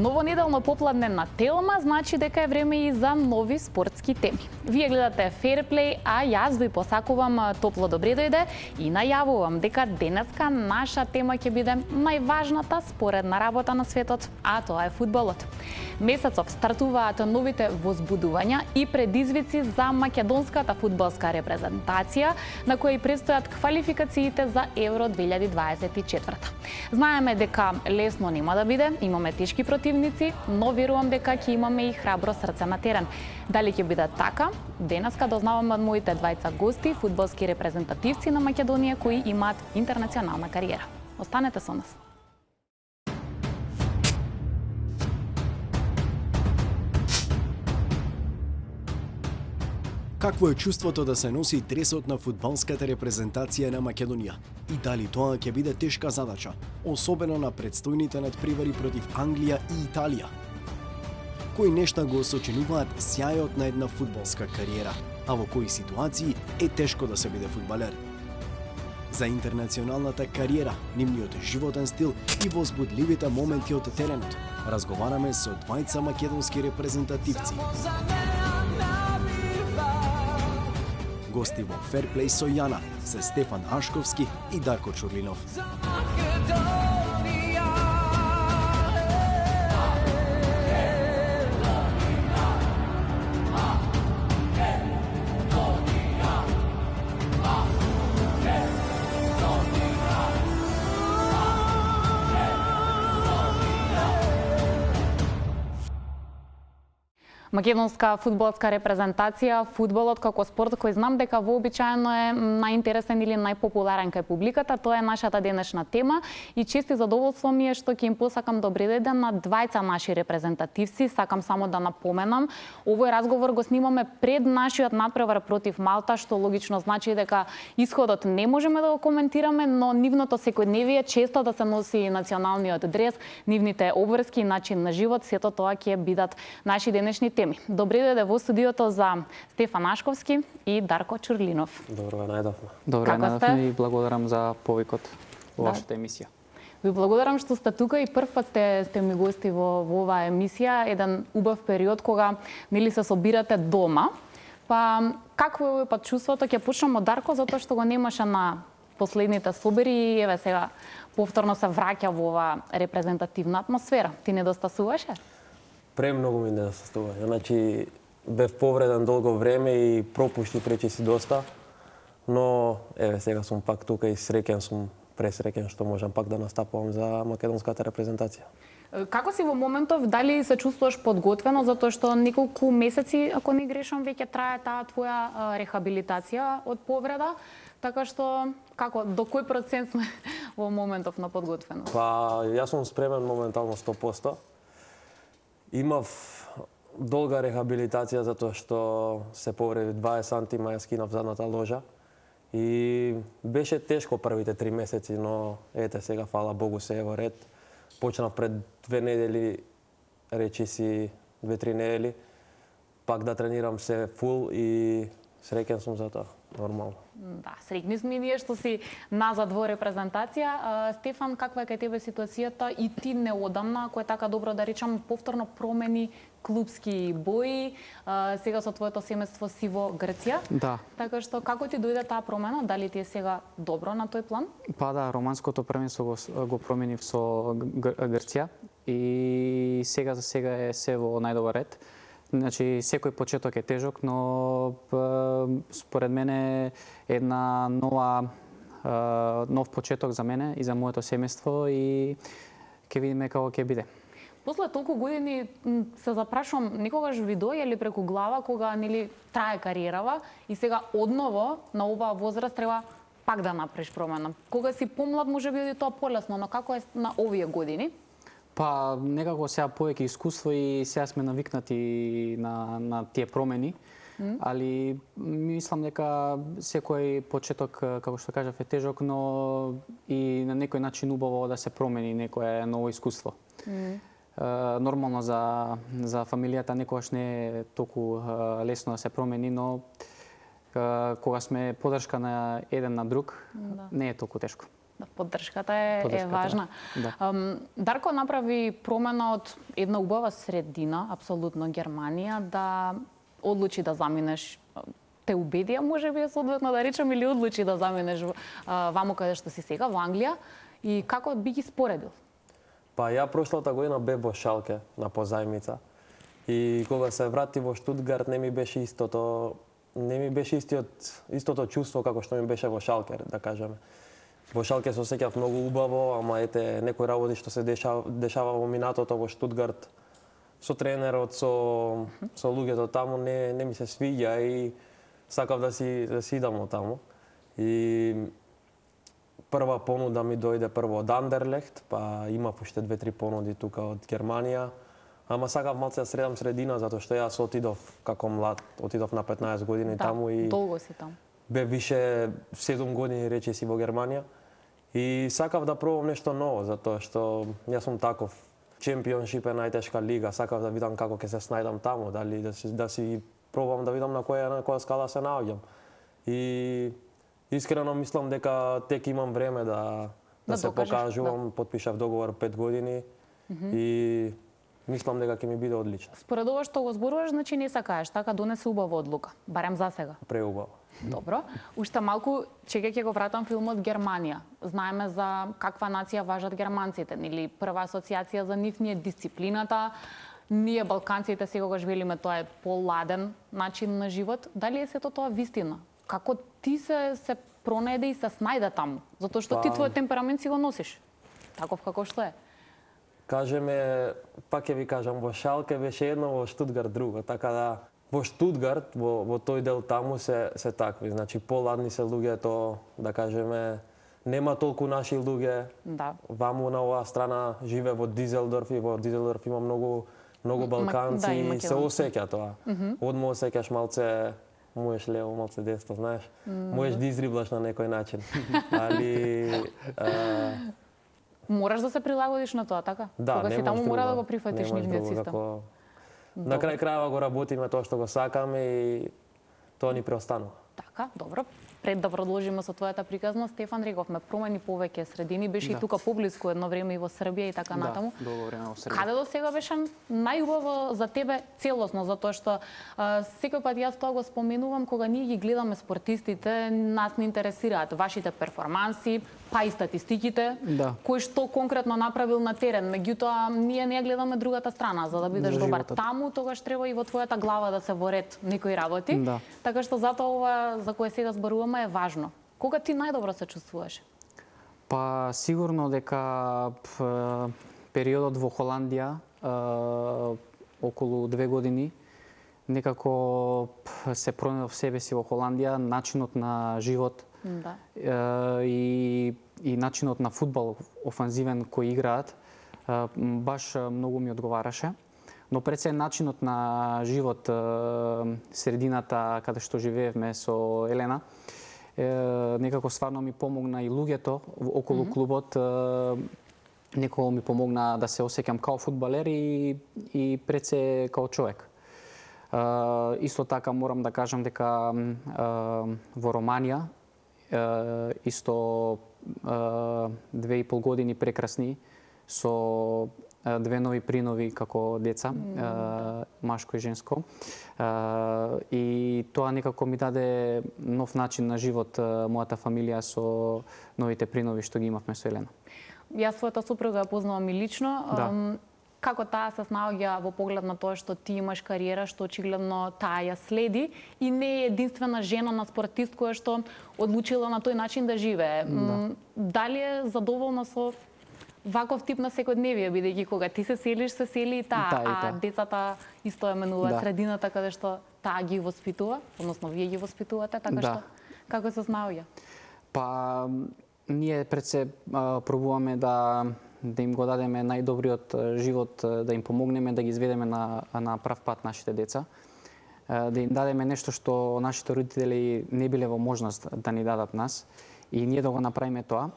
Новонеделно попладне на Телма значи дека е време и за нови спортски теми. Вие гледате Fair Play, а јас ви посакувам топло добре дојде и најавувам дека денеска наша тема ќе биде најважната споредна работа на светот, а тоа е фудбалот. Месецов стартуваат новите возбудувања и предизвици за македонската фудбалска репрезентација, на кои предстојат квалификациите за Евро 2024. Знаеме дека лесно нема да биде, имаме тешки противници, но верувам дека ќе имаме и храбро срце на терен. Дали ќе биде така? Денеска дознаваме од моите двајца гости, фудбалски репрезентативци на Македонија кои имаат интернационална кариера. Останете со нас. Какво е чувството да се носи дресот на фудбалската репрезентација на Македонија? И дали тоа ќе биде тешка задача, особено на предстојните надпревари против Англија и Италија? Кои нешта го сочинуваат сјајот на една фудбалска кариера, а во кои ситуации е тешко да се биде фудбалер? За интернационалната кариера, нивниот животен стил и возбудливите моменти од теренот, разговараме со двајца македонски репрезентативци. Гости во Fair Play со Јана се Стефан Ашковски и Дарко Чурлинов. Македонска фудбалска репрезентација, фудбалот како спорт кој знам дека вообичаено е најинтересен или најпопуларен кај публиката, тоа е нашата денешна тема и чест и задоволство ми е што ќе им посакам добри ден на двајца наши репрезентативци. Сакам само да напоменам, овој разговор го снимаме пред нашиот надпревар против Малта, што логично значи дека исходот не можеме да го коментираме, но нивното секојдневие, често да се носи националниот дрес, нивните обврски и начин на живот, сето тоа ќе бидат наши денешни теми. Добре дојде во студиото за Стефан Ашковски и Дарко Чурлинов. Добро ве најдовме. Добро ве најдовме и благодарам за повикот во вашата емисија. Ви благодарам што сте тука и прв пат сте ми гости во оваа емисија, еден убав период кога нели се собирате дома. Па какво е овој пат чувството? Ќе почнам од Дарко затоа што го немаше на последните собери и еве сега повторно се враќа во оваа репрезентативна атмосфера. Ти недостасуваше? Премногу ми недостасува. Значи, бев повреден долго време и пропушти пречиси доста, но еве сега сум пак тука и пресреќен што можам пак да настапувам за македонската репрезентација. Како си во моментов, дали се чувствуваш подготвено, затоа што неколку месеци, ако не грешам, веќе трае таа твоја рехабилитација од повреда, така што до кој процент сме во моментов на подготвеност? Па, јас сум спремен моментално 100%. Имав долга рехабилитација затоа што се повреди 20 сантима, ја скинав задната ложа и беше тешко првите 3 месеци, но ете сега фала Богу се е во ред. Почнав пред 2 недели, речиси 2-3 недели, пак да тренирам се фул и среќен сум за тоа, нормално. Да, среќни сме ние што си назад во репрезентација. Стефан, каква е кај тебе ситуацијата и ти неодамна, ако е така добро да речам, повторно промени клубски бои, сега со твоето семејство си во Грција. Да. Така што како ти дојде таа промена? Дали ти е сега добро на тој план? Па да, романското првенство го променив со Грција и сега за сега е се во најдобар ред. Значи, секој почеток е тежок, но според мене една нов почеток за мене и за моето семејство и ќе видиме како ќе биде. После толку години се запрашувам, никогаш ви дојде ли преку глава кога нели трае кариерава и сега одново на оваа возраст треба пак да направиш промена. Кога си помлад можеби оди тоа полесно, но како е на овие години? Па, некако сега повеќе искуство и сега сме навикнати на тие промени, али мислам дека секој почеток, како што кажав, е тежок, но и на некој начин убаво да се промени некое ново искуство. Нормално за фамилијата некогаш не е толку лесно да се промени, но кога сме поддршка на еден на друг, не е толку тешко. Поддршката е важна. Да. Дарко направи промена од една убава средина, апсолутно Германија, да одлучи да заминеш, те убедија, може би, соодветно да речем, или одлучи да заминеш ваму каде што си сега, во Англија, и како би ги споредил? Па ја прошлата година бев во Шалке на позајмица и кога се врати во Штутгарт не ми беше истото чувство како што ми беше во Шалке, да кажеме. Во Шалке се осеќав многу убаво, ама ете некои работи што се дешава во минатото во Штутгарт со тренерот, со луѓето таму не ми се свиѓа и сакав да си идам од таму. И прва понуда ми дојде прво од Андерлехт, па имав уште 2-3 понуди тука од Германија. Ама сакав малце да средам средина, затоа што јас отидов како млад, отидов на 15 години таму и долго си таму. Бе више 7 години речиси во Германија и сакав да пробам нешто ново, затоа што јас сум таков. Чемпионшип е најтешка лига, сакав да видам како ќе се снајдам таму, дали да си пробам да видам на која скала се наоѓам. И искрено мислам дека тек имам време да се покажувам, потпишав договор 5 години и мислам дека ќе ми биде одлично. Според ова што го зборуваш, значи не сакаеш, така донесе убава одлука, барем за сега. Преубаво. Добро. Уште малку чека ќе го вратам филмот Германија. Знаеме за каква нација важат германците, или прва асоциација за нив ни е дисциплината. Ние балканците секогаш велиме тоа е поладен начин на живот. Дали е сето тоа вистина? Како ти се пронајде и се снајде таму? Затоа што ти твојот темперамент си го носиш. Таков како што е. Кажеме, пак ќе ви кажам, во Шалке беше едно, во Штутгарт друго, така да во Штутгарт, во тој дел таму се такви, значи поладни се луѓето, да кажеме, нема толку наши луѓе. Да. Ваму на оваа страна живе во Дизелдорф и во Дизелдорф има многу балканци и се осеќа тоа. Одма осеќаш малце можеш лево, малце десно, знаеш. Можеш да изриблаш на некој начин. Али мораш да се прилагодиш на тоа, така? Да, кога си таму мора да го прифатиш нивниот систем. На крај крајава го работиме тоа што го сакаме и тоа ни преостанува. Така, добро. Пред да продолжиме со твојата приказна, Стефан, рековме промени повеќе средини, беше и тука поблиску едно време и во Србија и така натаму. Да, долго време во Србија. Каде до сега беше најубаво за тебе целосно, затоа што секој пат јас тоа го споменувам кога ние ги гледаме спортистите, нас не интересираат вашите перформанси, па и статистиките, кој што конкретно направил на терен. Меѓутоа, ние не ја гледаме другата страна, за да бидеш добар таму, тогаш треба и во твојата глава да се во ред некои работи. Така што затоа ова за кое сега зборуваме е важно. Кога ти најдобро се чувствуваш? Па сигурно дека периодот во Холандија околу 2 години некако се пронајдов себе си во Холандија, начинот на живот и начинот на фудбал офанзивен кој играат баш многу ми одговараше. Но пред се начинот на живот, средината каде што живеевме со Елена, некако стварно ми помогна и луѓето околу клубот, некако ми помогна да се осеќам као фудбалер и пред се као човек. Исто така морам да кажам дека во Романија исто 2,5 години прекрасни со 2 нови принови како деца, машко и женско. И тоа некако ми даде нов начин на живот, мојата фамилија со новите принови што ги имавме со Елена. Јас својата супруга ја познавам и лично. Како таа се снаоѓа во поглед на тоа што ти имаш кариера, што очигледно таа ја следи и не е единствена жена на спортист која што одлучила на тој начин да живее. Дали е задоволна со ваков тип на секојдневие, бидејќи кога ти се сели и таа, а децата исто ја менуваат средината каде што таа ги воспитува, односно вие ги воспитувате, така што како се снаоѓа? Па ние пред се пробуваме да им го дадеме најдобриот живот, да им помогнеме да ги изведеме на прав пат нашите деца, да им дадеме нешто што нашите родители не биле во можност да ни дадат нас и ние да го направиме тоа.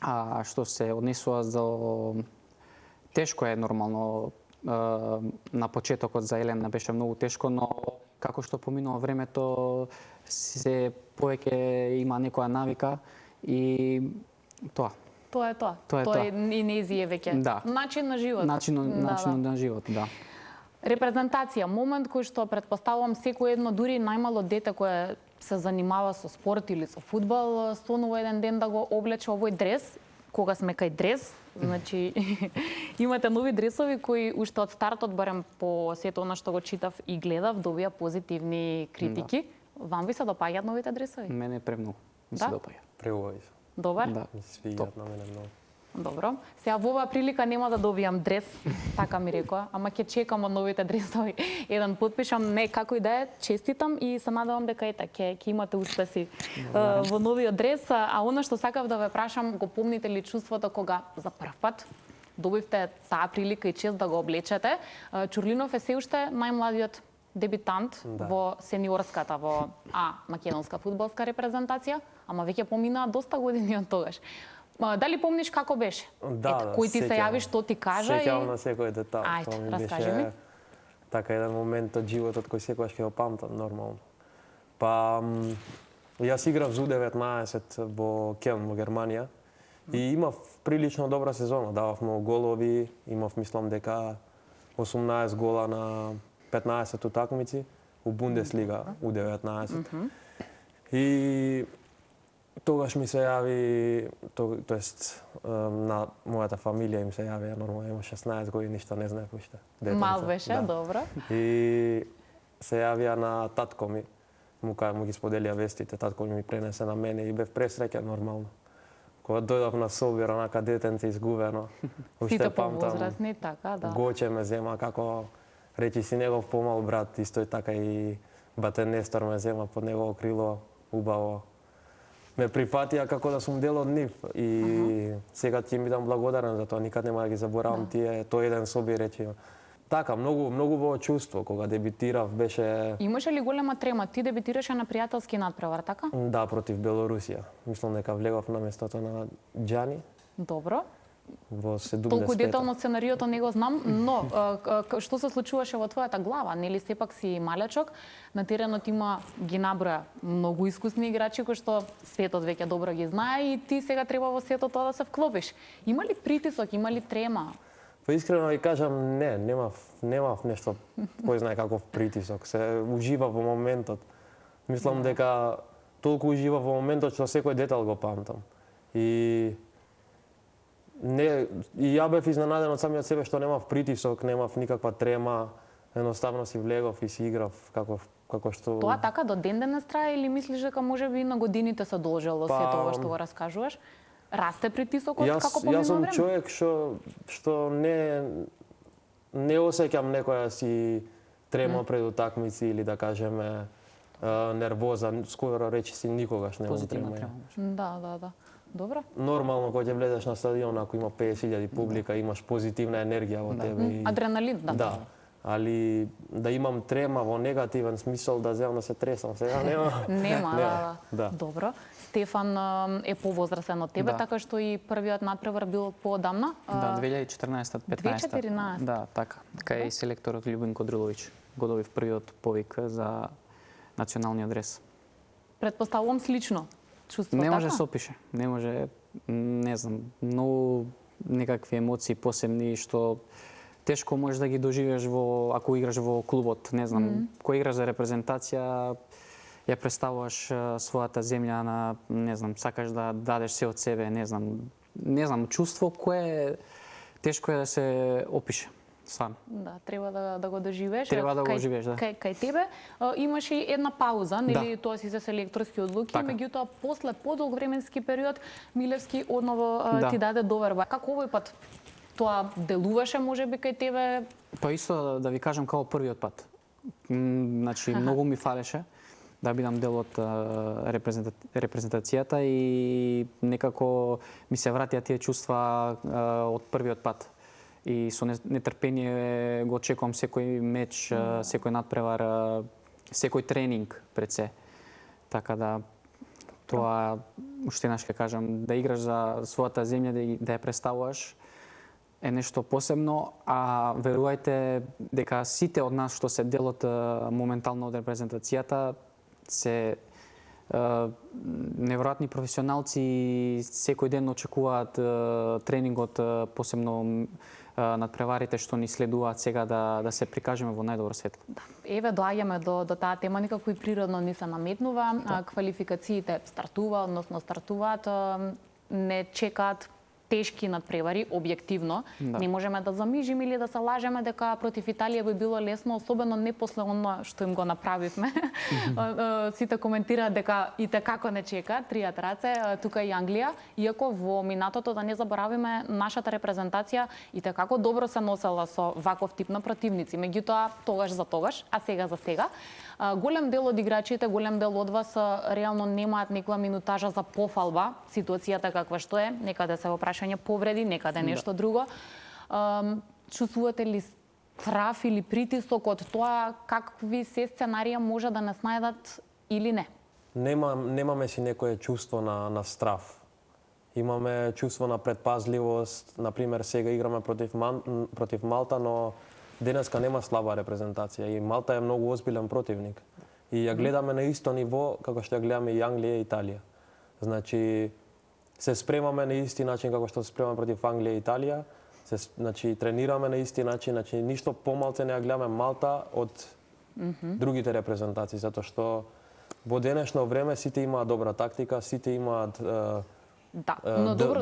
А што се однесува до тешко е нормално на почетокот за Елена беше многу тешко, но како што поминува времето се повеќе има некоја навика И тоа. Тоа е тоа. Тоа е тоа. И нејзие веќе. Да. Начин на живот. Начин на живот, да. Репрезентација, момент кој што претпоставувам секој едно, дури најмало дете кое се занимава со спорт или со фудбал, станува еден ден да го облече овој дрес. Кога сме кај дрес, значи имате нови дресови кои уште од стартот, барем по сето она што го читав и гледав, добија позитивни критики. Вам ви се допаѓаат новите дресови? Мене премногу ми се Да? допаѓа. Преубави се. Добар? Да. Ми се свиѓаат на мене многу. Добро. Сега во оваа прилика нема да добијам дрес, така ми рекоа, ама ќе чекам од новите дресови. Еден подпишам, не како и да е, честитам и се надевам дека ета ќе имате успеси во новиот дрес. А она што сакав да ве прашам, го помните ли чувството кога за прв пат добивте таа прилика и чест да го облечете? Чурлинов е се уште најмладиот дебитант во сениорската, во македонска фудбалска репрезентација, ама веќе поминаа доста години од тогаш. Дали помниш како беше? Да, кој ти се сеќавам. јави, што ти кажа? Сеќавам на секој детал. Ајде, Тоа ми раскажи ми. Така еден момент од животот кој секогаш ќе го памтам нормално. Па јас играв за U19 во Келн во Германија и имав прилично добра сезона, давав многу голови, имав мислам дека 18 гола на 15 утакмици у Бундеслига U19. И тогаш ми се јави, тоест на мојата фамилија им се јави, нормално има 16 години, ништо не знаев уште. Мал беше, добро. И се јавија на татко ми, му ги споделија вестите, татко ми пренесе на мене и бев пресреќен нормално. Кога дојдов на собир, онака детенце изгубено, Сите повозрастни, така, да. Гоче ме зема како, речи си негов помал брат, исто и така и Батен Нестор ме зема под негово крило, убаво. Ме прифатија како да сум дел од нив и сега ќе им бидам благодарен за тоа, никад нема да ги заборавам тие, тој еден собир речи. Така, многу во чувство кога дебитирав беше. Имаше ли голема трема? Ти дебитираше на пријателски надпревар, така? Да, против Белорусија. Мислам дека влегов на местото на Џани Добро. во 75-та. Толку детално сценариото не го знам, но што се случуваше во твојата глава? Нели сепак си малечок, на теренот има ги наброја многу искусни играчи кои што светот веќе добро ги знае и ти сега треба во сето тоа да се вклопиш. Има ли притисок, има ли трема? Па искрено ви кажам, немав нешто кој знае каков притисок. Се ужива во моментот. Мислам дека толку ужива во моментот што секој детал го памтам. И ја бев изненаден од самиот себе што немав притисок, немав никаква трема, едноставно си влегов и си играв како што. Тоа така до ден денес трае или мислиш дека можеби на годините се должело сето ова што го раскажуваш? Расте притисокот како поминува време? Јас сум човек што не осеќам некоја си трема пред утакмици или да кажеме нервоза, скоро речи си никогаш немам трема. Да. Добро. Нормално кога ќе влезеш на стадион, ако има 50.000 публика, имаш позитивна енергија во тебе. Адреналин, да. Да. Али да имам трема во негативен смисол да земам да се тресам, сега нема. Нема, да. Добро. Стефан е повозрастен од тебе, така што и првиот надпревар бил поодамна. Да, 2014-15. 2014. Да, така. Кај селекторот Љубинко Друловиќ го добив првиот повик за националниот дрес. Предпоставувам слично чувство, Не може така? се опише. Не може, не знам, многу некакви емоции посебни што тешко можеш да ги доживееш ако играш во клубот, не знам, кој играш за репрезентација, ја представуваш својата земја на, не знам, сакаш да дадеш се од себе, не знам, чувство кое тешко е да се опише. Стварно. Да, треба да го доживееш. Треба да го доживееш, да. Кај тебе имаше и една пауза, нели, тоа си за селекторски одлуки, Така. меѓутоа после подолг временски период Милевски одново Да. ти даде доверба. Како овој пат тоа делуваше можеби кај тебе? Па исто да ви кажам како првиот пат. Значи, многу ми фалеше да бидам дел од репрезентацијата и некако ми се вратија тие чувства од првиот пат. И со нетрпение го очекувам секој меч, секој надпревар, секој тренинг пред се. Така да тоа уште еднаш ќе кажам, да играш за својата земја, да ја представуваш е нешто посебно, а верувајте дека сите од нас што се дел од моментално од репрезентацијата се неверојатни професионалци секој ден очекуваат тренингот, посебно надпреварите што ни следуваат сега да се прикажеме во најдобро светло. Да. Еве доаѓаме до таа тема, никако и природно ни се наметнува. Квалификациите стартуваат, не чекаат тешки надпревари, објективно. Да. Не можеме да замижиме или да се лажеме дека против Италија би било лесно, особено не после оно што им го направивме. Сите коментираат дека и како не чека, тријат раце, тука и Англија, иако во минатото, да не заборавиме, нашата репрезентација и како добро се носела со ваков тип на противници. Меѓутоа, тогаш за тогаш, а сега за сега. Голем дел од играчите, голем дел од вас реално немаат некоја минутажа за пофалба, ситуацијата каква што е, некаде се во прашање повреди, некаде нешто друго. Чувствувате ли страф или притисок од тоа какви се сценарија може да нас најдат или не? Немаме си некое чувство на страф. Имаме чувство на предпазливост. Например, сега играме против Малта, но денеска нема слаба репрезентација и Малта е многу озбилен противник. И ја гледаме на исто ниво како што ја гледаме и Англија и Италија. Значи, се спремаме на исти начин како што се спремаме против Англија и Италија. Значи, тренираме на исти начин, значи ништо помалце не ја гледаме Малта од другите репрезентации, затоа што во денешно време сите имаат добра тактика, сите имаат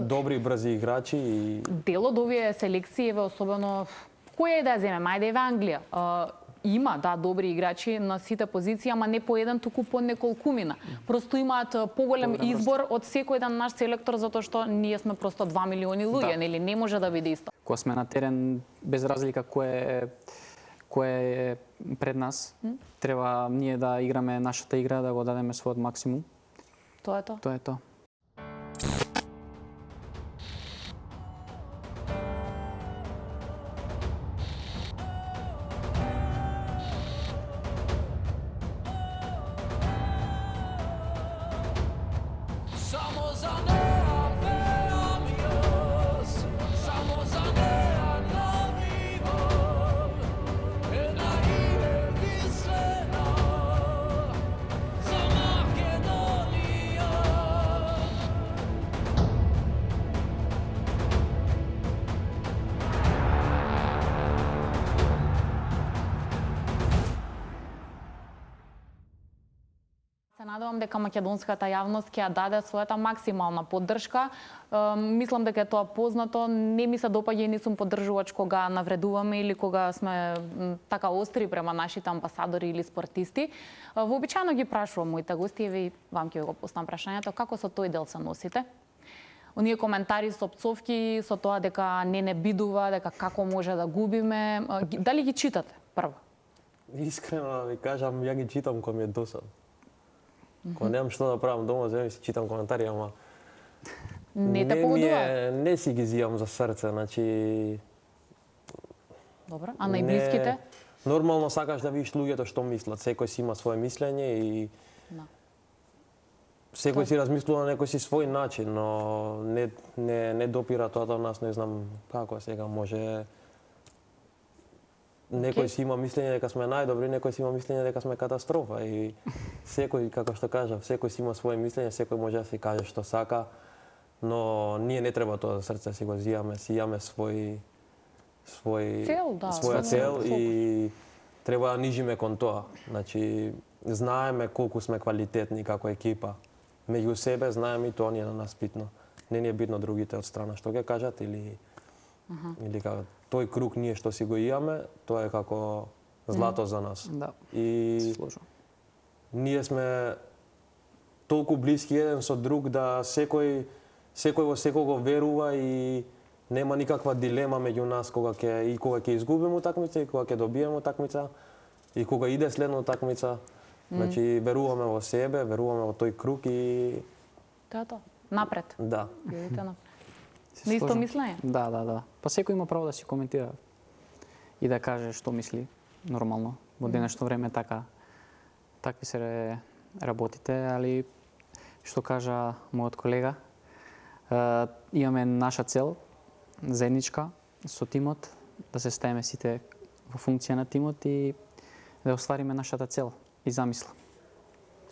добри брзи играчи и дел од овие селекции, особено која е да ја земеме, ајде еве Англија, има добри играчи на сите позиции, ама не по еден, туку по неколкумина. Просто имаат поголем избор од секој еден наш селектор, затоа што ние сме просто 2 милиони луѓе, нели не може да биде исто. Кога сме на терен, без разлика кој е пред нас, треба ние да играме нашата игра, да го дадеме својот максимум. Тоа е тоа. Тоа е тоа. Се надевам дека македонската јавност ќе ја даде својата максимална поддршка. Мислам дека е тоа познато. Не ми се допаѓа и не сум поддржувач кога навредуваме или кога сме така остри према нашите амбасадори или спортисти. Вообичаено ги прашувам моите гости, еве и вам ќе го поставам прашањето, како со тој дел се носите? Оние коментари со пцовки, со тоа дека не бидува, дека како може да губиме, дали ги читате прво? Искрено да ви кажам, ја ги читам кога ми е досадно. Кога немам што да правам дома, земам си читам коментари, ама не те погодува? Не си ги зијам за срце, значи Добро, а најблиските? Нормално сакаш да видиш луѓето што мислат, секој си има свое мислење и секој си размислува на некој си свој начин, но не допира тоа до нас, не знам како сега може. Некој си има мислење дека сме најдобри, некој си има мислење дека сме катастрофа и секој, како што кажав, секој си има свое мислење, секој може да си каже што сака, но ние не треба тоа за срце си го зијаме, си имаме своја цел и треба да нижиме кон тоа. Значи, знаеме колку сме квалитетни како екипа. Меѓу себе знаеме и тоа ни е на нас битно. Не ни е битно другите од страна што ќе кажат или како тој круг ние што си го имаме, тоа е како злато за нас. Да. И ние сме толку блиски еден со друг да секој во секого верува и нема никаква дилема меѓу нас кога ќе изгубиме утакмица и кога ќе добиеме утакмица и кога иде следна утакмица. Значи веруваме во себе, веруваме во тој круг и тоа. Напред. Да. Бидете напред. На исто мислење? Да. Па секој има право да си коментира и да каже што мисли, нормално. Во денешно време такви се работите, али што кажа мојот колега, имаме наша цел, заедничка, со тимот, да се ставиме сите во функција на тимот и да оствариме нашата цел и замисла.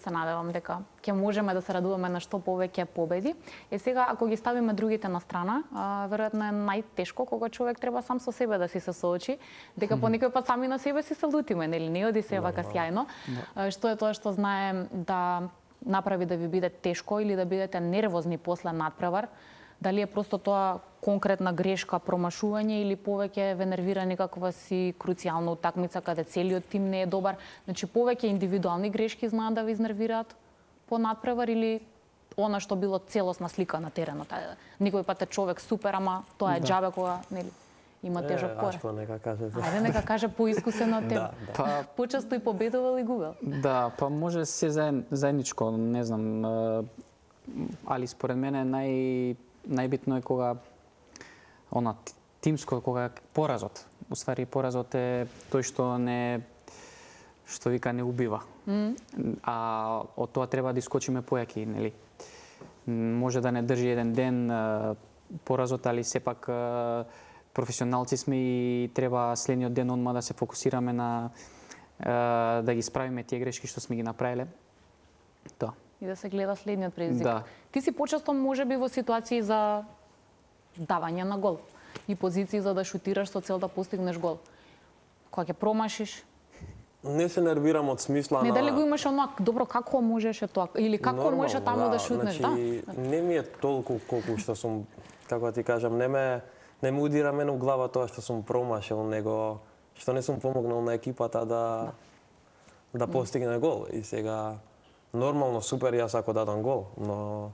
се надевам дека ќе можеме да се радуваме на што повеќе победи. Сега, ако ги ставиме другите на страна, веројатно е најтешко кога човек треба сам со себе да си се соочи, дека по некој пат сами на себе си се лутиме, нели? Не оди се вака сјајно. Што е тоа што знаем да направи да ви биде тешко или да бидете нервозни после надпревар? Дали е просто тоа конкретна грешка, промашување или повеќе ве нервира некаква си круцијална утакмица каде целиот тим не е добар? Значи повеќе индивидуални грешки знаат да ви изнервираат по надпревар или она што било целосна слика на теренот? Никој пат е човек супер, ама тоа е џабе кога, нели, има тежок поре. Ашко нека каже. Ајде нека каже поискусено од тебе. Да. Почесто и победувал и губел. Да, па може се заедничко, не знам, али според мене најбитно е кога тимско, кога поразот. Уствари поразот е тој што вика не убива. А од тоа треба да искочиме појаки, нели? Може да не држи еден ден поразот, али сепак професионалци сме и треба следниот ден одма да се фокусираме на да ги справиме тие грешки што сме ги направиле. Тоа. И да се гледа следниот предизвик. Да. Ти си почесто можеби во ситуации за давање на гол и позиции за да шутираш со цел да постигнеш гол. Кога ќе промашиш, Не се нервирам од смисла не на... дали го имаш онак, добро, како можеше тоа? Или како можеше таму да шутнеш, значи, не ми е толку колку што сум, како да ти кажам, не ме удира мене у глава тоа што сум промашил, него што не сум помогнал на екипата да постигне гол. И сега, нормално, супер јас ако дадам гол, но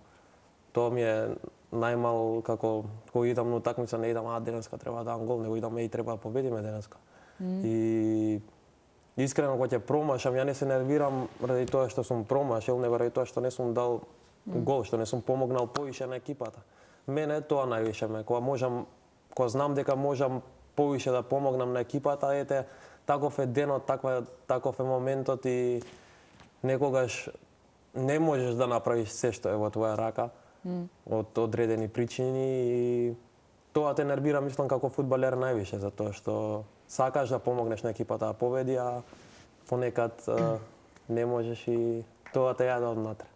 тоа ми е најмал како кога идам на утакмица, не идам денеска треба да дадам гол, него идам и треба да победиме денеска. И искрено кога ќе промашам, ја не се нервирам ради тоа што сум промашил, него ради тоа што не сум дал гол, што не сум помогнал повише на екипата. Мене тоа највише ме, кога знам дека можам повише да помогнам на екипата, ете, таков е денот, таков е моментот и некогаш не можеш да направиш се што е во твоја рака од одредени причини и тоа те нервира, мислам, како фудбалер највише, затоа што сакаш да помогнеш на екипата да победи, а понекад не можеш и тоа те јаде однатре.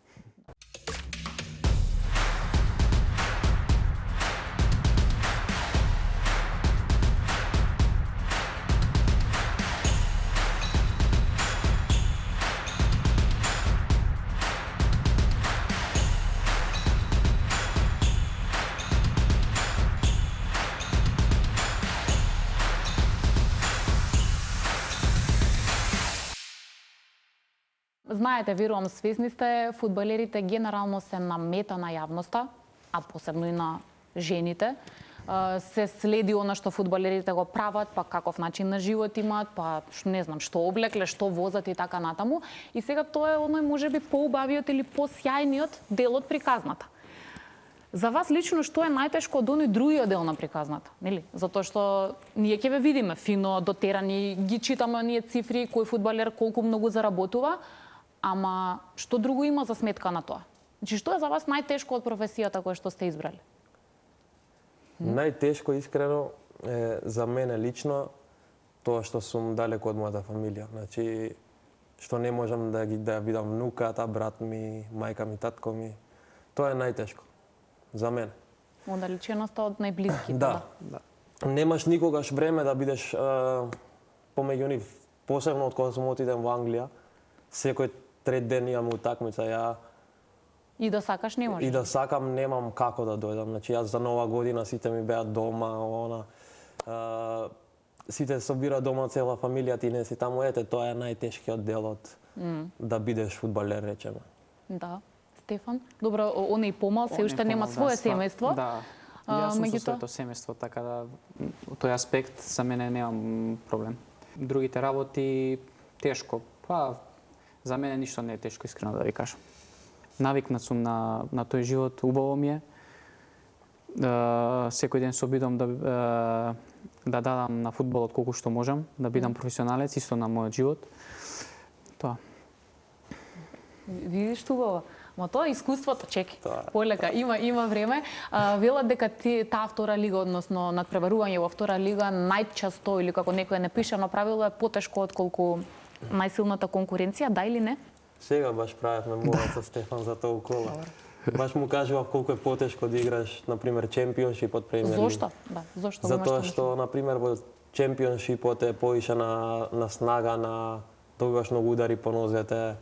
Знаете, верувам, свесни сте, фудбалерите генерално се на мета на јавноста, а посебно и на жените. Се следи она што фудбалерите го прават, па каков начин на живот имаат, па не знам што облекле, што возат и така натаму. И сега тоа е оној можеби поубавиот или посјајниот дел од приказната. За вас лично што е најтешко од оној другиот дел на приказната, нели? Затоа што ние ќе ве видиме фино дотерани, ги читаме оние цифри кој фудбалер колку многу заработува, ама што друго има за сметка на тоа? Значи што е за вас најтешко од професијата која што сте избрали? Најтешко, искрено, е за мене лично тоа што сум далеко од мојата фамилија. Значи, што не можам да видам внуката, брат ми, мајка ми, татко ми. Тоа е најтешко за мене. Оддалеченоста од најблиските. Да. Немаш никогаш време да бидеш помеѓу нив, посебно од кога сум отидем во Англија. Секој трет ден имам утакмица, И да сакаш не можеш. И да сакам, немам како да дојдам. Значи, јас за Нова година сите ми беа дома, сите собира дома цела фамилија, ти не си таму, ете, тоа е најтешкиот дел од да бидеш фудбалер, речеме. Да. Стефан? Добро, он и помал, се уште нема свое семејство. Да. Јас сум со своето семејство, така да тој аспект за мене немам проблем. Другите работи тешко. Па за мене ништо не е тешко, искрено да ви кажам. Навикнат сум на тој живот, убаво ми е. Секој ден се обидам да дадам на фудбалот колку што можам, да бидам професионалец исто на мојот живот. Тоа. Видиш убаво. Ма тоа искуството, чеки, полека, има време. Велат дека таа втора лига, односно надпреварување во втора лига, најчесто или како некој непишано правило е потешко отколку најсилната конкуренција, да или не? Сега баш правевме мовет со Стефан за тоа кола. Баш му кажував колку е потешко да играш, например, чемпионшип од премиер лига. Зошто? Да, зошто? Затоа што, например, во чемпионшипот е поише на снага, на добиваш многу удари по нозете,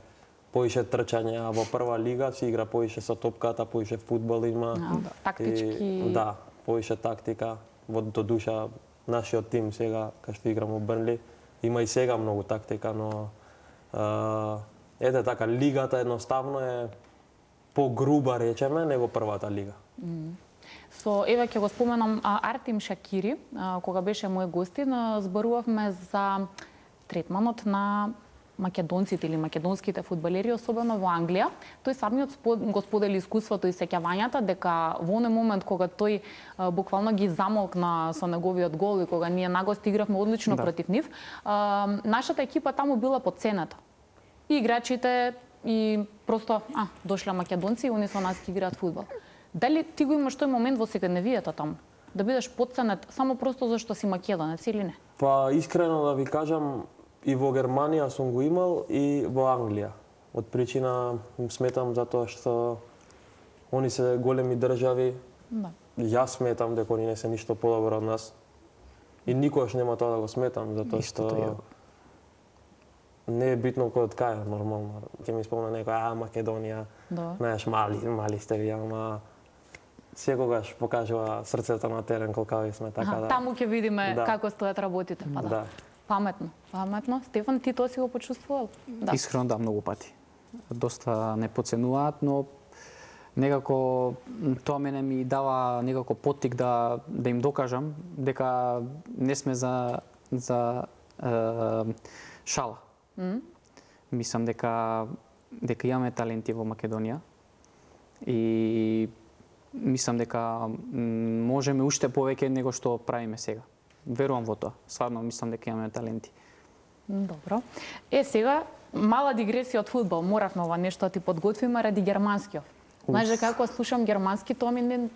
поише трчање, а во прва лига се игра поише со топката, поише фудбал има. Тактички. И, да, поише тактика. До душа нашиот тим сега, кај што играм во Бернли, има и сега многу тактика, но ете така, лигата едноставно е погруба, речеме, него првата лига. Еве ќе го споменам Артем Шакири, кога беше мој гостин, зборувавме за третманот на македонците или македонските фудбалери, особено во Англија. Тој самиот го сподели искуството и сеќавањата дека во оној момент кога тој буквално ги замолкна со неговиот гол и кога ние нагост игравме одлично против нив, нашата екипа таму била подцената. И играчите и просто дошле македонци и они со нас ќе играат фудбал. Дали ти го имаш тој момент во секојдневието таму? Да бидеш подценет само просто зашто си македонец или не? Па искрено да ви кажам, и во Германија сум го имал и во Англија. Од причина сметам затоа што они се големи држави. Да. Јас сметам дека они не се ништо подобро од нас. И никогаш нема тоа да го сметам затоа што не е битно кој од кај, нормално. Ќе ми спомне некој, Македонија, знаеш, мали сте ви, ама секогаш покажува срцето на терен колкави сме, така да. Таму ќе видиме како стојат работите, па да. Паметно. Стефан, ти тоа си го почувствувал? Да. Искрено да, многу пати. Доста не подценуваат, но некако тоа мене ми дава некако поттик да им докажам дека не сме за шала. Мислам дека имаме таленти во Македонија и мислам дека можеме уште повеќе него што правиме сега. Верувам во тоа. Стварно мислам дека имаме таленти. Добро. Сега мала дигресија од фудбал. Моравме ова нешто да ти подготвиме ради германскиот. Знаеш дека ако слушам германски, тоа ми не...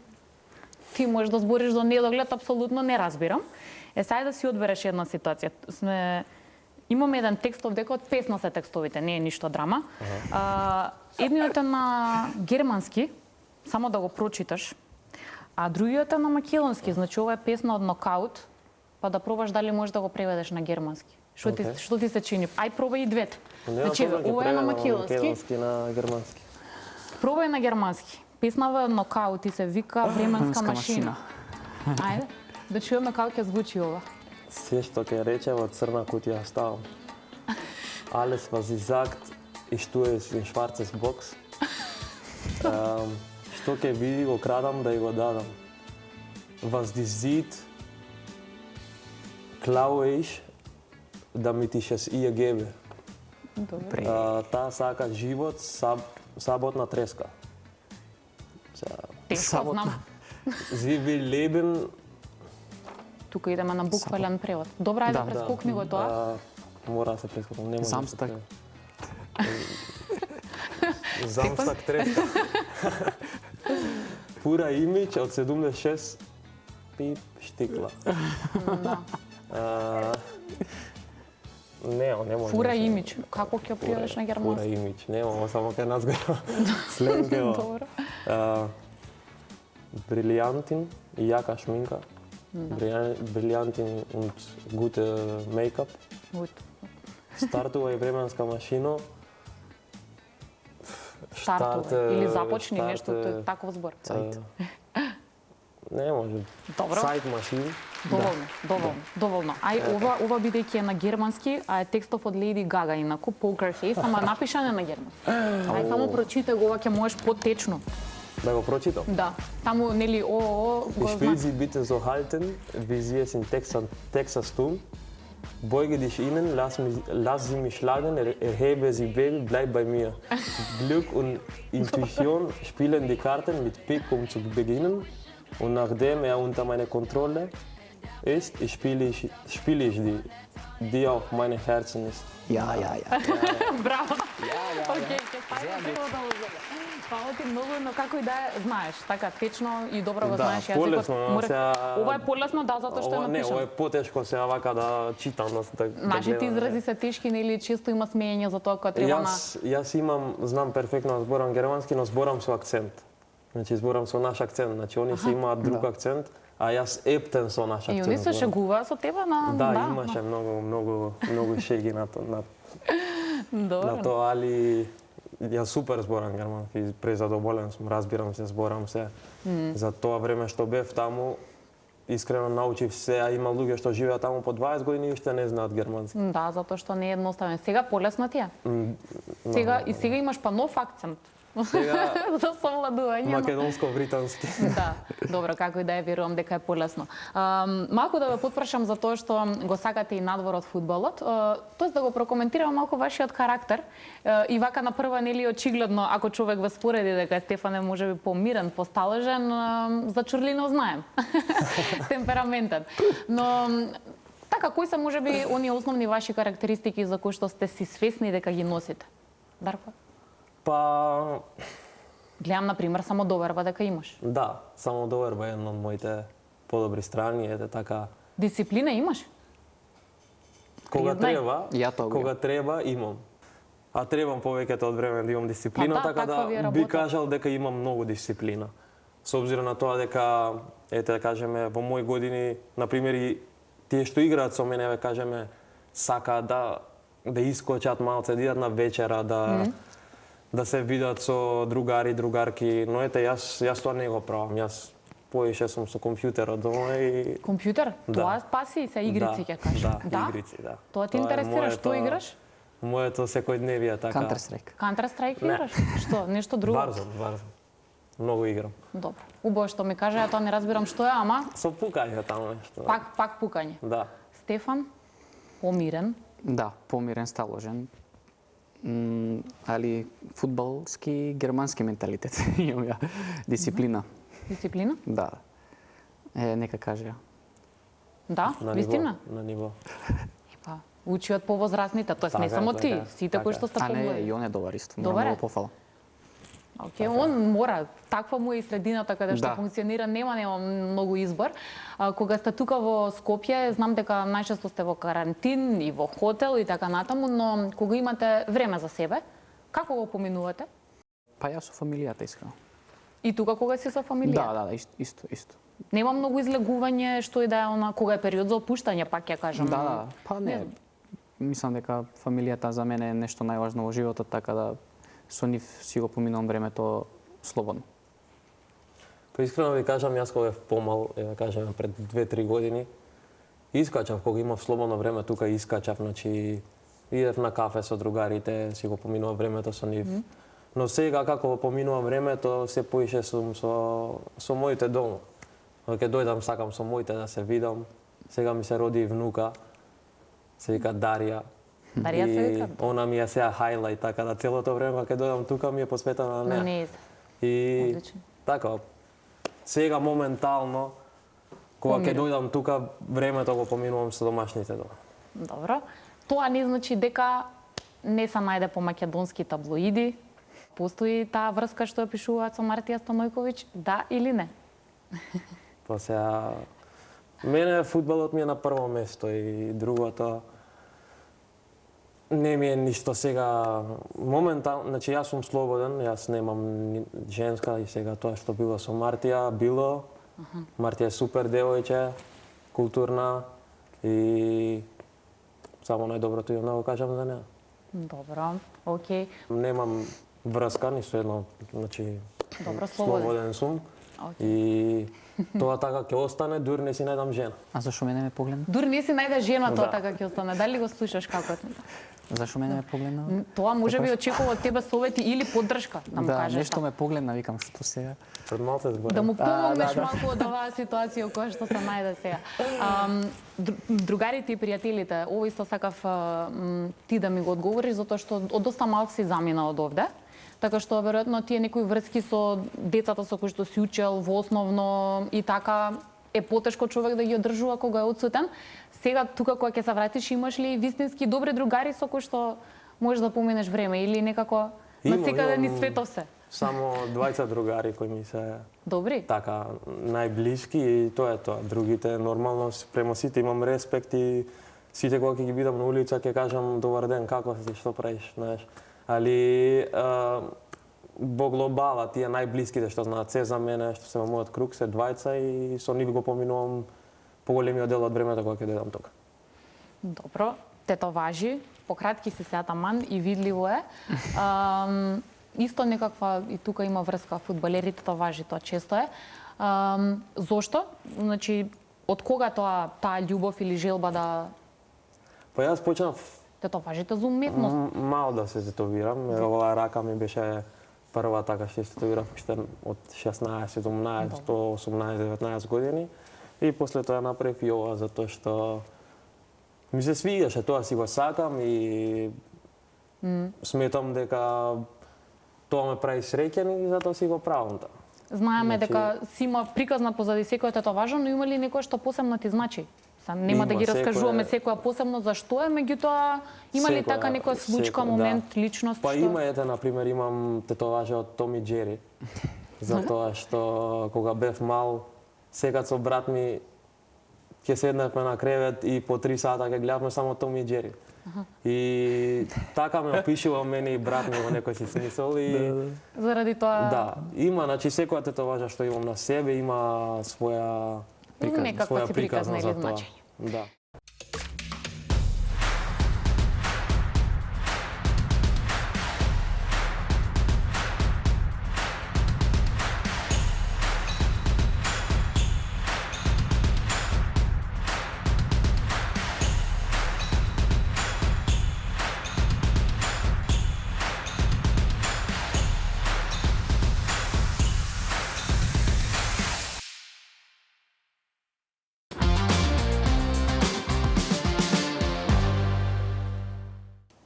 Ти можеш да збориш до недоглед, апсолутно не разбирам. Сај да си одбереш една ситуација. Имаме еден текстов дека од песна се текстовите, не е ништо драма. Едниот е на германски, само да го прочиташ, а другиот е на македонски, значи ова е песна од Нокаут, па да пробаш дали можеш да го преведеш на германски. Што ти се чини? Ај пробај и двете. Значи ова е на македонски, на германски. Пробај на германски. Песнава Нокаут и се вика Временска машина. Ајде, да чуеме како ќе звучи ова. Се што ќе рече во црна кутија ставам. Alles was sie sagt, ich tue es in schwarzes Box. Што ќе види го крадам да ја го дадам. Was die sieht, klaue ich, damit ich es ihr gebe. Таа сака живот, саботна треска. Тешко знам. Sie will leben. Тука идеме на буквален превод. Добра, ајде прескокни го тоа. Мора да се прескокам, не може. Замстак. Замстак треска. Пура имидж од 76 пип штикла. Не може. Фура имидж. Како ќе пријавиш на германски? Фура имидж. Нема, само кај нас го сленгево. Добро. Брилијантин и јака шминка. Брилијантин und gute Make-up. Стартува и временска машина. Стартува или започни нешто таков збор. Не може. Добро. Сайт машин. Доволно. Ај ова бидејќи е на германски, а е текстов од Леди Гага инаку Poker Face, ама напишан е на германски. Ај само прочитай го, ова ќе можеш потечно. Да го прочитам? Да. Таму нели го Ich will Sie bitte so halten, wie Sie es in Texas tun. Beuge dich ihnen, lass sie mich schlagen, erhebe sie, Baby, bleib bei mir. Glück und Intuition spielen die Karten mit Pik, um zu beginnen. Und nachdem unter meiner Kontrolle ist, spiele ich die auf meinem Herzen ist. Ja. Браво! Океј, ќе ставим прво да уземе. Фала ти многу, но како и да е, знаеш, така течно и добро го Да, знаеш полесно, но сега- Ова е полесно, да, затоа што е Ова не, напишано. ова е потешко сега вака да читам, да Нашите гледам. изрази се тешки, нели често има смеење за тоа кога треба на Јас имам, знам перфектно да зборам германски, но зборам со акцент. Значи зборам со наш акцент, значи они си имаат друг акцент, а јас ептен со наш и акцент. они се зборам. шегуваат со тебе на Да, имаше многу шеги на Добро. тоа, али јас супер зборам германски, презадоволен сум, разбирам се, зборам се. За тоа време што бев таму, искрено научив се, а има луѓе што живеат таму по 20 години и уште не знаат германски. Да, затоа што не е едноставен. Сега полесно ти е. Сега имаш па нов акцент. Сега За совладување. но- македонско-британски. Да, добро, како и да е, верувам дека е полесно. Малку да ве потпрашам за тоа што го сакате и надвор од фудбалот, тоест да го прокоментирам малку вашиот карактер. И вака на прва, нели, очигледно, ако човек ве спореди дека Стефан е можеби помирен, посталежен, за Чурлино знаем. Темпераментен. Но така, кои се можеби оние основни ваши карактеристики за кои што сте си свесни дека ги носите? Дарко? Па, Гледам, например, само доверба дека имаш. да, само доверба е една од моите подобри страни, ете така. Дисциплина имаш? Кога Признай. треба, Ја тоа го кога треба имам. А требам повеќето од време да имам дисциплина, Па да, така таква ви е да би работа. кажал дека имам многу дисциплина. Со обзир на тоа дека, ете да кажеме, во мои години, на пример и тие што играат со мене, да кажеме, сакаат да искочат малце, да идат на вечера, да се видат со другари, другарки, но ете јас тоа не го правам. Јас поише сум со компјутерот дома и Компјутер? Да. Тоа спаси се игрици, ќе кажам. Да, игрици, да. Тоа те е интересира, што моето- играш? Моето секојдневие така. Counter Strike. Counter Strike Не. играш? Што, нешто друго? Warzone. Многу играм. Добро. Убаво што ми кажа, ја тоа не разбирам што е, ама Со пукање таму нешто. пак пукање. Да. Стефан, помирен. Да, помирен, сталожен. Али фудбалски германски менталитет имам ја. Дисциплина. Дисциплина? Да. Нека кажа. Да, На вистина. ниво. На ниво. Па, учи од повозрастните, тоест не Така е, само така ти, е, сите така кои е. што сте А не, и помлади. он е добар исто. Добар е? Многу пофала. Океј, он мора, таква му е и средината каде што Да. функционира, нема многу избор. Кога сте тука во Скопје, знам дека најчесто сте во карантин и во хотел и така натаму, но кога имате време за себе, како го поминувате? Па јас со фамилијата искрено. И тука кога си со фамилија? Да, исто. Нема многу излегување, што и да е она, кога е период за опуштање, пак ја кажам. Да, па не. Мислам дека фамилијата за мене е нешто најважно во животот, така да со нив си го поминувам времето слободно. Па искрено ви кажам, јас кога бев помал, да кажеме пред 2-3 години, искачав кога имав слободно време тука, искачав, значи идев на кафе со другарите, си го поминував времето со нив. Но сега како го поминувам времето, се поише сум со моите дома. Кога ќе дојдам, сакам со моите да се видам. Сега ми се роди и внука, се вика Дарија. Дарија се вика? Она ми е сега хајлајт, така да целото време кога ќе дојдам тука ми е посветено на неа. Не, И Одлично. така, сега моментално, кога ќе Помирам. дојдам тука, времето го поминувам со домашните дома. добро. Тоа не значи дека не се најде по македонски таблоиди. Постои таа врска што ја пишуваат со Мартија Станојковиќ, да или не? Па сега, мене фудбалот ми е на прво место и другото не ми е ништо сега моментално, значи јас сум слободен, јас немам женска и сега тоа што било со Мартија, било. Мартија е супер девојче, културна и само најдоброто имам да го кажам за неа. Добро, окей. Немам врска ни со едно, значи Добро, слободен. сум. Окей. И тоа така ќе остане, дури не си најдам жена. А зашо мене ме погледна? Дури не си најде жена, тоа Да. така ќе остане. Дали го слушаш како? Зашо мене ме погледна? Тоа може би очекува од тебе совети или поддршка, да му Да, кажеш. нешто ме погледна, викам што сега. Пред малце зборам. Да му помогнеш да. малку од оваа ситуација која што се најде сега. Другарите и пријателите, ово исто сакав ти да ми го одговориш, затоа што од доста малку си замина од овде. Така што веројатно тие некои врски со децата со кои што си учел во основно и така е потешко човек да ги одржува кога е одсутен. Сега тука кога ќе се вратиш, имаш ли вистински добри другари со кои што можеш да поминеш време или некако Насекаде ни имам светов се. Само двајца другари кои ми се Добри? така најблиски и тоа е тоа. Другите нормално према сите имам респект и сите кога ќе ги видам на улица ќе кажам добар ден, како си, што правиш, знаеш. Али во глобала тие најблиските што знаат се за мене, што се во мојот круг се двајца и со нив го поминувам поголемиот дел од времето кога ќе дојдам тука. Добро, тето важи. Пократки си се таман и видливо е. Исто некаква и тука има врска фудбалерите, тоа важи, тоа често е. Зошто? Значи, од кога таа љубов или желба да Па јас почнав тето важите за уметност? мал да се тетовирам. Оваа рака ми беше прва така што се тетовирав уште од 16, 17, 18, 19 години. И после тоа направив и ова затоа што ми се свигаше, тоа си го сакам и сметам дека тоа ме прави среќен и затоа си го правам тоа. Знаеме Значи- дека си има приказна позади секој тето важно, но има ли некој што посебно ти значи? Нема да Има, ги секој раскажуваме е- секоја посебно зашто е, меѓутоа има ли така некоја случка, момент, да. личност Па што има ете, например, имам тетоважа од Том и Џери. Затоа што кога бев мал, секад со брат ми ќе седневме на кревет и по 3 сата ќе гледавме само Том и Џери. И така ме опишува мене и брат ми во некој си смисол и заради тоа да, има, значи секоја тетоважа што имам на себе има своја некаква си приказна или за тоа. значење. Да.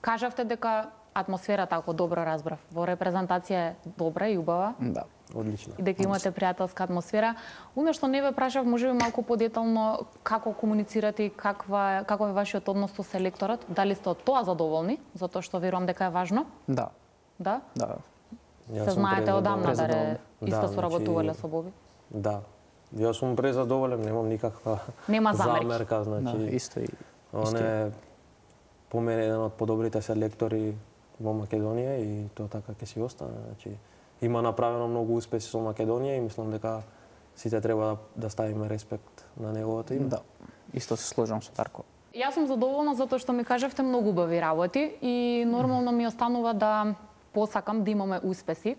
Кажавте дека атмосферата, ако добро разбрав, во репрезентација е добра и убава Да. Одлично. и дека имате пријателска атмосфера. Оно што не ве прашав, можеби малку подетално како комуницирате и каков е вашиот однос со селекторот? Дали сте од тоа задоволни, затоа што верувам дека е важно? Да. Да? Да. Јас Се сум знаете одамна да презадоволен. исто Да, соработувале значи, со Боби? Да. Јас сум презадоволен, немам никаква Нема замерки. замерка, Да, значи. исто и Он е по мене еден од подобрите селектори во Македонија и тоа така ќе си остане. Значи, има направено многу успеси со Македонија и мислам дека сите треба да ставиме респект на неговото име. да. Исто се сложам со Дарко. Јас сум задоволна затоа што ми кажавте многу убави работи и нормално ми останува да посакам да имаме успеси.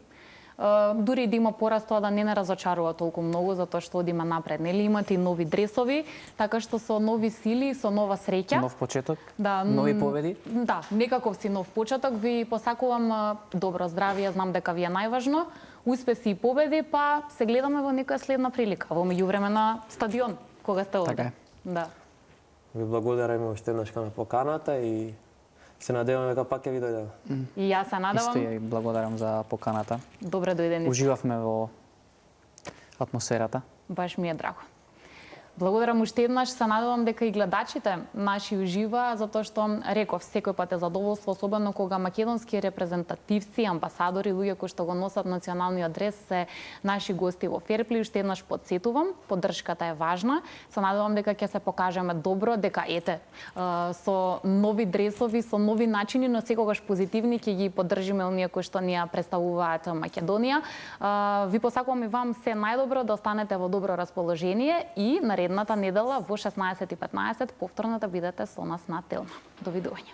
Дури да има пораз, тоа да не разочарува толку многу, затоа што одиме напред. Нели имате и нови дресови, така што со нови сили, со нова среќа. Нов почеток, Да, нови победи. Да, некаков си нов почеток. Ви посакувам добро здравие, знам дека ви е најважно. Успеси и победи, па се гледаме во некоја следна прилика, во меѓувреме на стадион, кога сте овде. Така е. Да. Ви благодарам уште еднаш на поканата и се надевам дека пак ќе ви дојдеме. И јас се надевам. Исто ја благодарам за поканата. Добре дојдени. Уживавме во атмосферата. Баш ми е драго. Благодарам уште еднаш, се надевам дека и гледачите наши ужива, затоа што реков секој пат е задоволство, особено кога македонски репрезентативци, амбасадори, луѓе кои што го носат националниот дрес се наши гости во Ферплей. Уште еднаш потсетувам, поддршката е важна. Се надевам дека ќе се покажеме добро, дека ете со нови дресови, со нови начини, но секогаш позитивни ќе ги поддржиме оние кои што ни ја представуваат Македонија. Ви посакувам и вам се најдобро, да останете во добро расположение и наредната недела во 16:15 повторно да бидете со нас на Телма. Довидување.